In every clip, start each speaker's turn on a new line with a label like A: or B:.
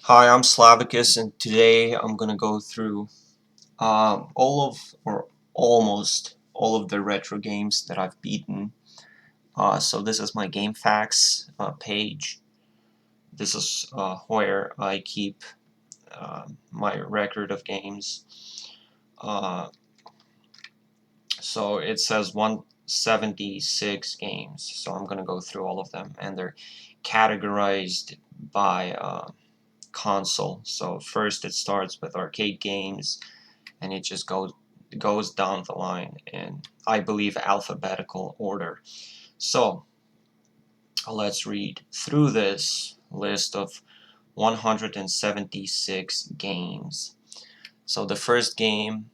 A: Hi, I'm Slavicus, and today I'm gonna go through all of, or almost all of the retro games that I've beaten. So this is my Game Facts page. This is where I keep my record of games. Uh, so it says 176 games. So I'm gonna go through all of them, and they're categorized by console. So first it starts with arcade games, and it just goes down the line in, I believe, alphabetical order. So let's read through this list of 176 games. So the first game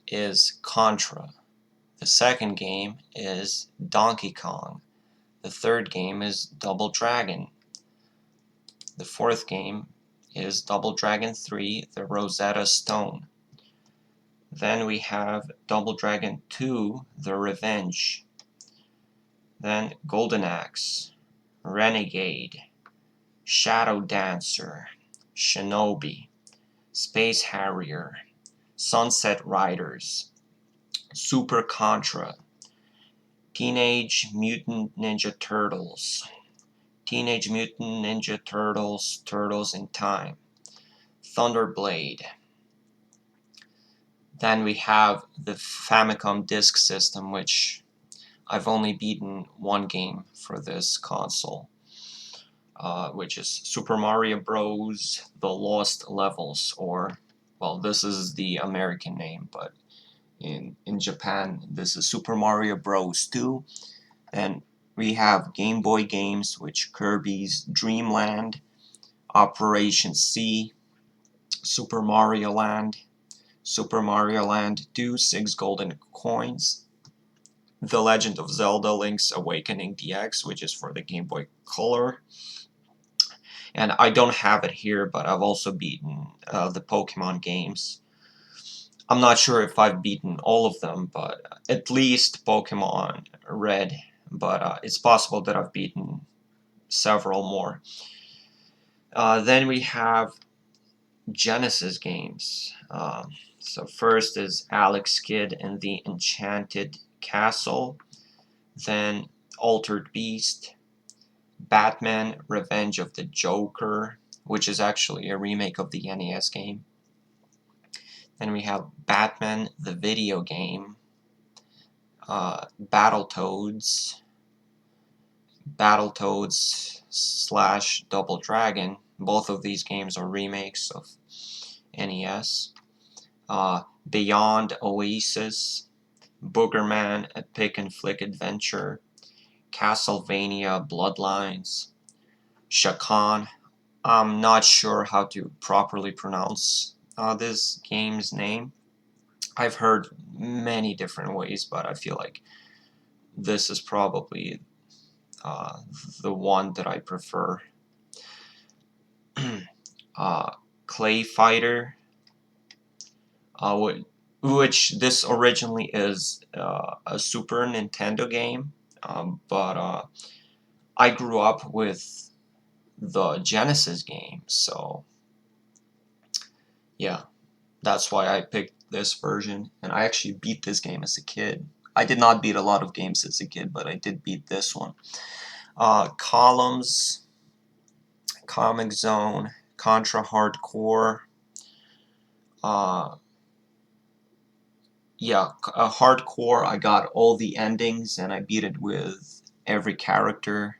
A: is Contra. The second game is Donkey Kong. The third game is Double Dragon. The fourth game is Double Dragon 3, The Rosetta Stone. Then we have Double Dragon 2, The Revenge. Then Golden Axe, Renegade, Shadow Dancer, Shinobi, Space Harrier, Sunset Riders, Super Contra, Teenage Mutant Ninja Turtles, Teenage Mutant Ninja Turtles, Turtles in Time, Thunderblade. Then we have the Famicom Disk System, which I've only beaten one game for this console, which is Super Mario Bros. The Lost Levels, or, well, this is the American name, but in Japan, this is Super Mario Bros. 2. And we have Game Boy games, which Kirby's Dream Land, Operation C, Super Mario Land, Super Mario Land 2, 6 Golden Coins, The Legend of Zelda Link's Awakening DX, which is for the Game Boy Color. And I don't have it here, but I've also beaten the Pokemon games. I'm not sure if I've beaten all of them, but at least Pokemon Red. But it's possible that I've beaten several more. Then we have Genesis games. So first is Alex Kidd and the Enchanted Castle. Then Altered Beast, Batman Revenge of the Joker, which is actually a remake of the NES game. Then we have Batman the video game, Battletoads, Battletoads / Double Dragon. Both of these games are remakes of NES. Beyond Oasis, Boogerman A Pick and Flick Adventure, Castlevania Bloodlines, Shakan. I'm not sure how to properly pronounce this game's name. I've heard many different ways, but I feel like this is probably the one that I prefer. Clay Fighter, which this originally is a Super Nintendo game, but I grew up with the Genesis game, so yeah, that's why I picked this version, and I actually beat this game as a kid. I did not beat a lot of games as a kid, but I did beat this one. Columns, Comic Zone, Contra Hardcore. Uh, Hardcore, I got all the endings, and I beat it with every character.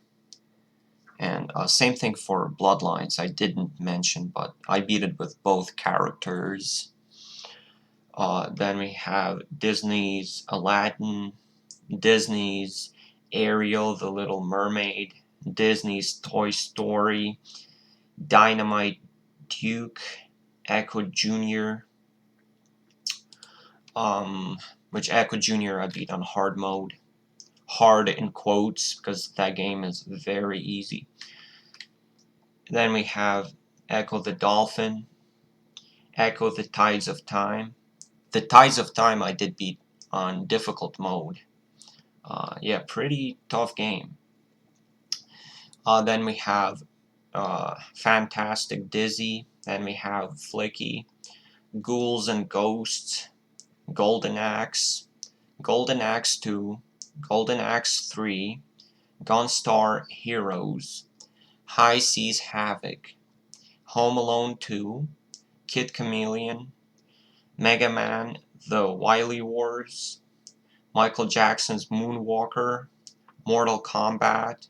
A: And same thing for Bloodlines. I didn't mention, but I beat it with both characters. Then we have Disney's Aladdin, Disney's Ariel the Little Mermaid, Disney's Toy Story, Dynamite Duke, Echo Jr., which Echo Jr. I beat on hard mode. Hard in quotes, because that game is very easy. Then we have Echo the Dolphin, Echo the Tides of Time. The Tides of Time I did beat on difficult mode. Yeah, pretty tough game. Then we have Fantastic Dizzy. Then we have Flicky, Ghouls and Ghosts, Golden Axe, Golden Axe 2, Golden Axe 3, Gunstar Heroes, High Seas Havoc, Home Alone 2, Kid Chameleon, Mega Man The Wily Wars, Michael Jackson's Moonwalker, Mortal Kombat,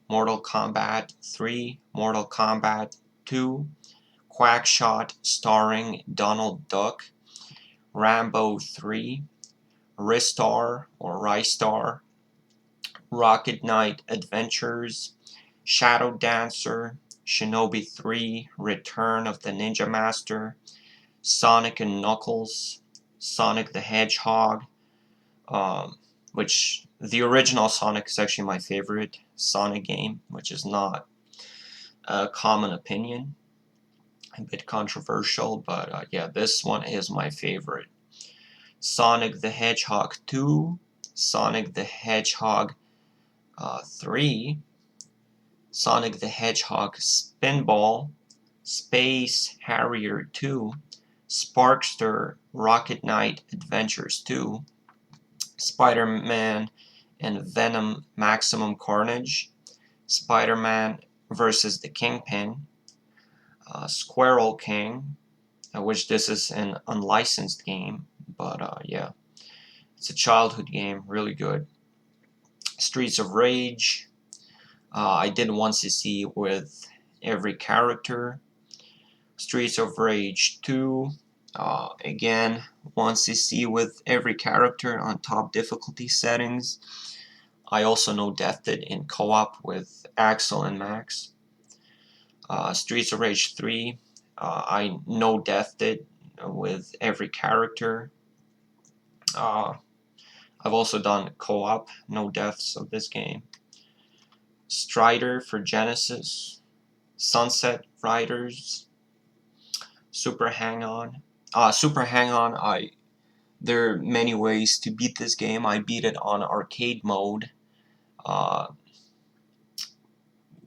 A: Mortal Kombat 3, Mortal Kombat 2, Quackshot starring Donald Duck, Rambo 3, Ristar or Rystar, Rocket Knight Adventures, Shadow Dancer, Shinobi 3, Return of the Ninja Master, Sonic and Knuckles, Sonic the Hedgehog, which the original Sonic is actually my favorite Sonic game, which is not a common opinion, a bit controversial, but yeah, this one is my favorite. Sonic the Hedgehog 2, Sonic the Hedgehog 3, Sonic the Hedgehog Spinball, Space Harrier 2, Sparkster Rocket Knight Adventures 2, Spider-Man and Venom Maximum Carnage, Spider-Man vs. the Kingpin, Squirrel King, which this is an unlicensed game, but yeah, it's a childhood game, really good. Streets of Rage, I did 1cc with every character. Streets of Rage 2, again 1cc with every character on top difficulty settings. I also no deathed it in co-op with Axel and Max. Streets of Rage 3, I no deathed it with every character. I've also done co-op, no deaths of this game. Strider for Genesis, Sunset Riders, Super Hang-On. Super Hang-On, there are many ways to beat this game. I beat it on arcade mode,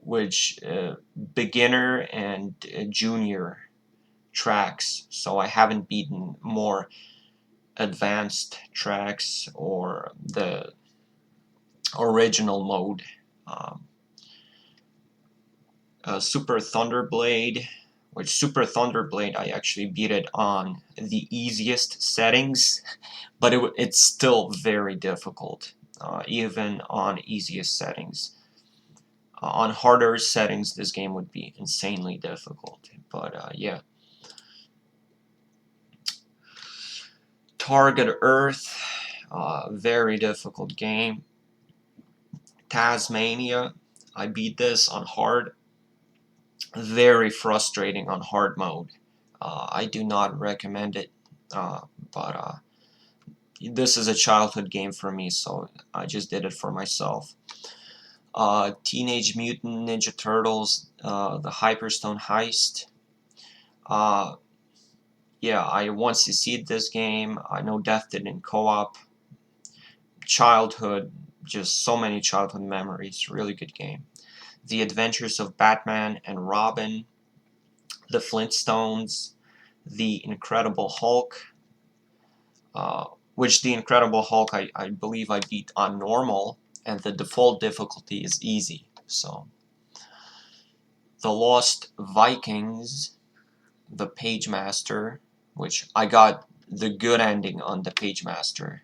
A: which beginner and junior tracks, so I haven't beaten more advanced tracks or the original mode. Super Thunderblade, which Super Thunderblade I actually beat it on the easiest settings, but it's still very difficult, even on easiest settings. On harder settings, this game would be insanely difficult, but yeah. Target Earth, very difficult game. Tasmania, I beat this on hard. Very frustrating on hard mode. I do not recommend it, but this is a childhood game for me, so I just did it for myself. Teenage Mutant Ninja Turtles, the Hyperstone Heist. Yeah, I once CC'd this game. I no deathed it in co-op. Childhood, just so many childhood memories. Really good game. The Adventures of Batman and Robin, The Flintstones, The Incredible Hulk, which The Incredible Hulk I believe I beat on normal, and the default difficulty is easy. So, The Lost Vikings, The Pagemaster, which I got the good ending on the Pagemaster,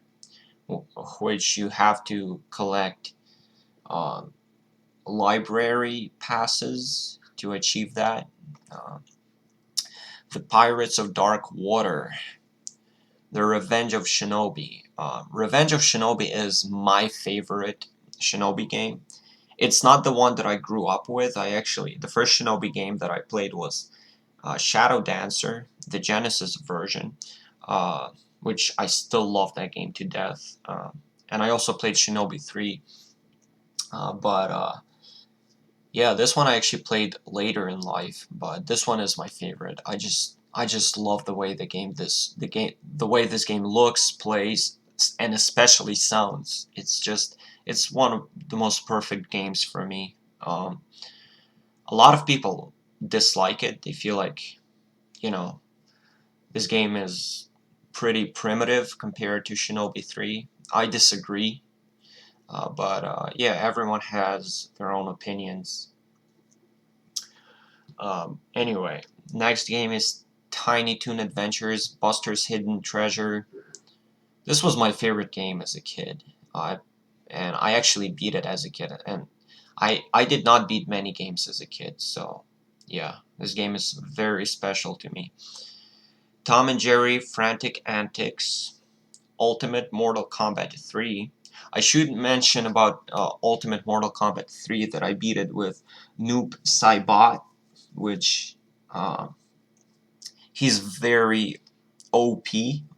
A: which you have to collect library passes to achieve that. The Pirates of Dark Water, The Revenge of Shinobi. Revenge of Shinobi is my favorite Shinobi game. It's not the one that I grew up with. The first Shinobi game that I played was Shadow Dancer, the Genesis version, which I still love that game to death. And I also played Shinobi 3, but yeah, this one I actually played later in life, but this one is my favorite. I just love the way the way this game looks, plays, and especially sounds. It's one of the most perfect games for me. A lot of people dislike it. They feel like, you know, this game is pretty primitive compared to Shinobi 3. I disagree, but yeah, everyone has their own opinions. Anyway, next game is Tiny Toon Adventures Buster's Hidden Treasure. This was my favorite game as a kid, and I actually beat it as a kid. And I did not beat many games as a kid, so yeah, this game is very special to me. Tom and Jerry Frantic Antics, Ultimate Mortal Kombat 3. I should mention about Ultimate Mortal Kombat 3 that I beat it with Noob Saibot, which uh, he's very OP,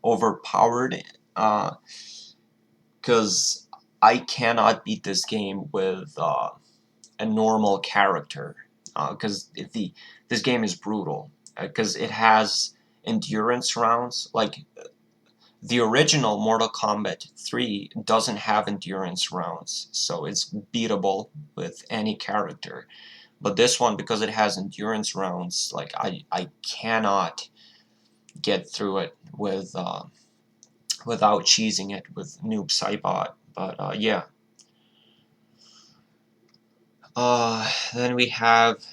A: overpowered, because I cannot beat this game with a normal character, because this game is brutal, because it has endurance rounds. Like the original Mortal Kombat 3 doesn't have endurance rounds, so it's beatable with any character. But this one, because it has endurance rounds, like I cannot get through it with without cheesing it with Noob Saibot. But yeah. Then we have,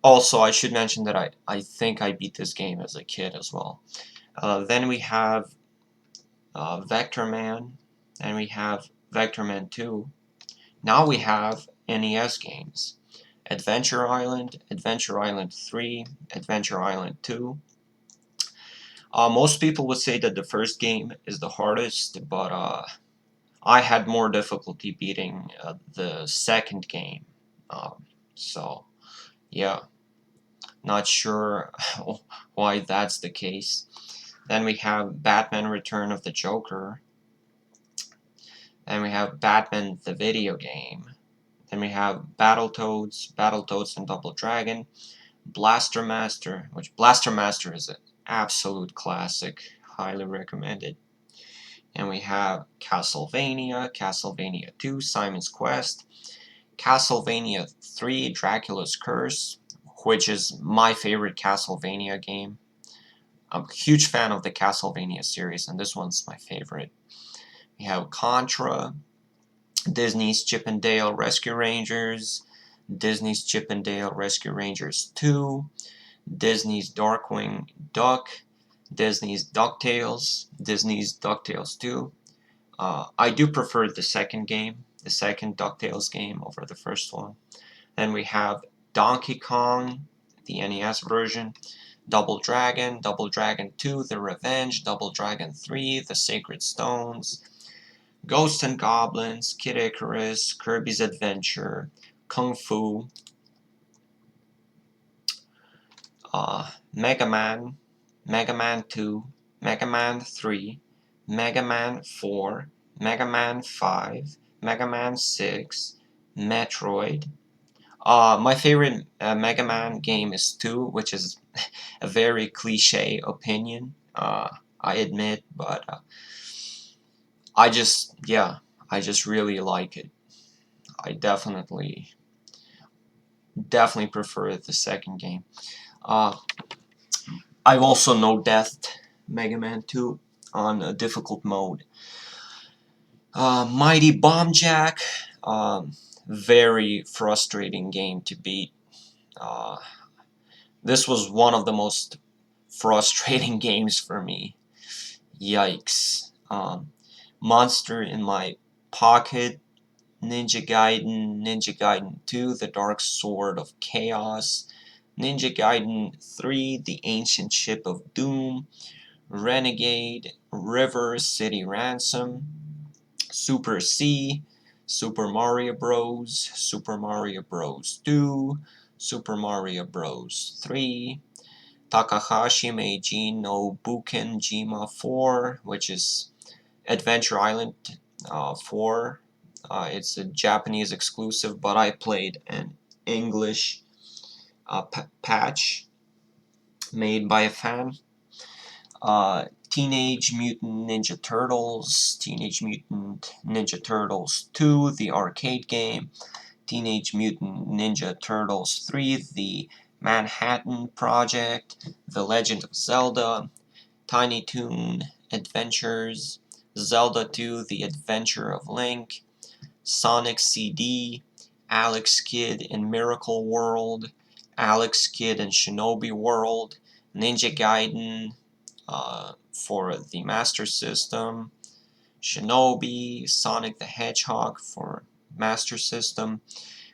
A: also I should mention that I think I beat this game as a kid as well. Then we have Vector Man, and we have Vector Man 2. Now we have NES games. Adventure Island, Adventure Island 3, Adventure Island 2. Most people would say that the first game is the hardest, but I had more difficulty beating the second game. So, yeah, not sure why that's the case. Then we have Batman Return of the Joker. Then we have Batman the video game. Then we have Battletoads and Double Dragon. Blaster Master, which Blaster Master is an absolute classic, highly recommended. And we have Castlevania, Castlevania 2, Simon's Quest, Castlevania 3, Dracula's Curse, which is my favorite Castlevania game. I'm a huge fan of the Castlevania series, and this one's my favorite. We have Contra, Disney's Chip and Dale Rescue Rangers, Disney's Chip and Dale Rescue Rangers 2, Disney's Darkwing Duck, Disney's DuckTales, Disney's DuckTales 2. I do prefer the second game, the second DuckTales game, over the first one. Then we have Donkey Kong, the NES version, Double Dragon 2, The Revenge, Double Dragon 3, The Sacred Stones, Ghosts and Goblins, Kid Icarus, Kirby's Adventure, Kung Fu, Mega Man, Mega Man 2, Mega Man 3, Mega Man 4, Mega Man 5, Mega Man 6, Metroid. My favorite Mega Man game is 2, which is a very cliche opinion, I admit, but I just really like it. I definitely prefer the second game. I've also no-deathed Mega Man 2 on a difficult mode. Mighty Bomb Jack, very frustrating game to beat. Uh, this was one of the most frustrating games for me. Yikes. Monster in My Pocket, Ninja Gaiden 2, The Dark Sword of Chaos, Ninja Gaiden 3, The Ancient Ship of Doom, Renegade, River City Ransom, Super C, Super Mario Bros., Super Mario Bros. 2, Super Mario Bros. 3, Takahashi Meiji no Bukenjima 4, which is Adventure Island 4. It's a Japanese exclusive, but I played an English patch made by a fan. Teenage Mutant Ninja Turtles, Teenage Mutant Ninja Turtles 2, the arcade game, Teenage Mutant Ninja Turtles 3, The Manhattan Project, The Legend of Zelda, Tiny Toon Adventures, Zelda 2, The Adventure of Link, Sonic CD, Alex Kidd in Miracle World, Alex Kidd in Shinobi World, Ninja Gaiden for the Master System, Shinobi, Sonic the Hedgehog for Master System,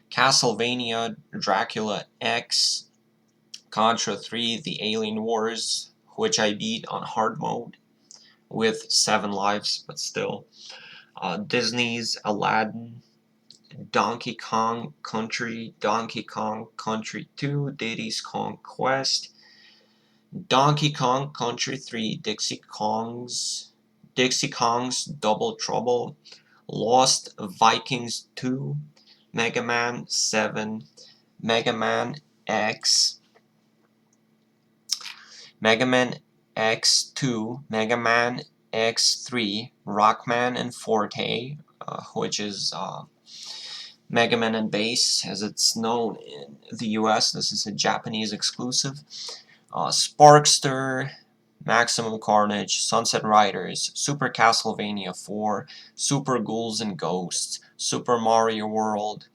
A: Castlevania, Dracula X, Contra 3, The Alien Wars, which I beat on hard mode with 7 lives, but still. Disney's Aladdin, Donkey Kong Country, Donkey Kong Country 2, Diddy's Kong Quest, Donkey Kong Country 3, Dixie Kong's Double Trouble, Lost Vikings 2, Mega Man 7, Mega Man X, Mega Man X2, Mega Man X3, Rockman and Forte, which is Mega Man and Bass, as it's known in the US. This is a Japanese exclusive. Sparkster, Maximum Carnage, Sunset Riders, Super Castlevania 4, Super Ghouls and Ghosts, Super Mario World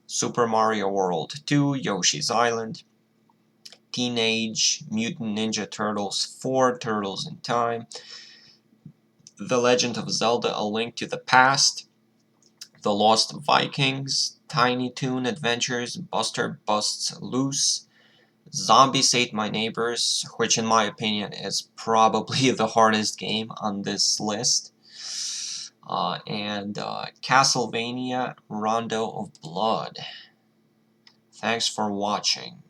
A: 2, Yoshi's Island, Teenage Mutant Ninja Turtles 4, Turtles in Time, The Legend of Zelda: A Link to the Past, The Lost Vikings, Tiny Toon Adventures, Buster Busts Loose, Zombies Ate My Neighbors, which in my opinion is probably the hardest game on this list, and Castlevania Rondo of Blood. Thanks for watching.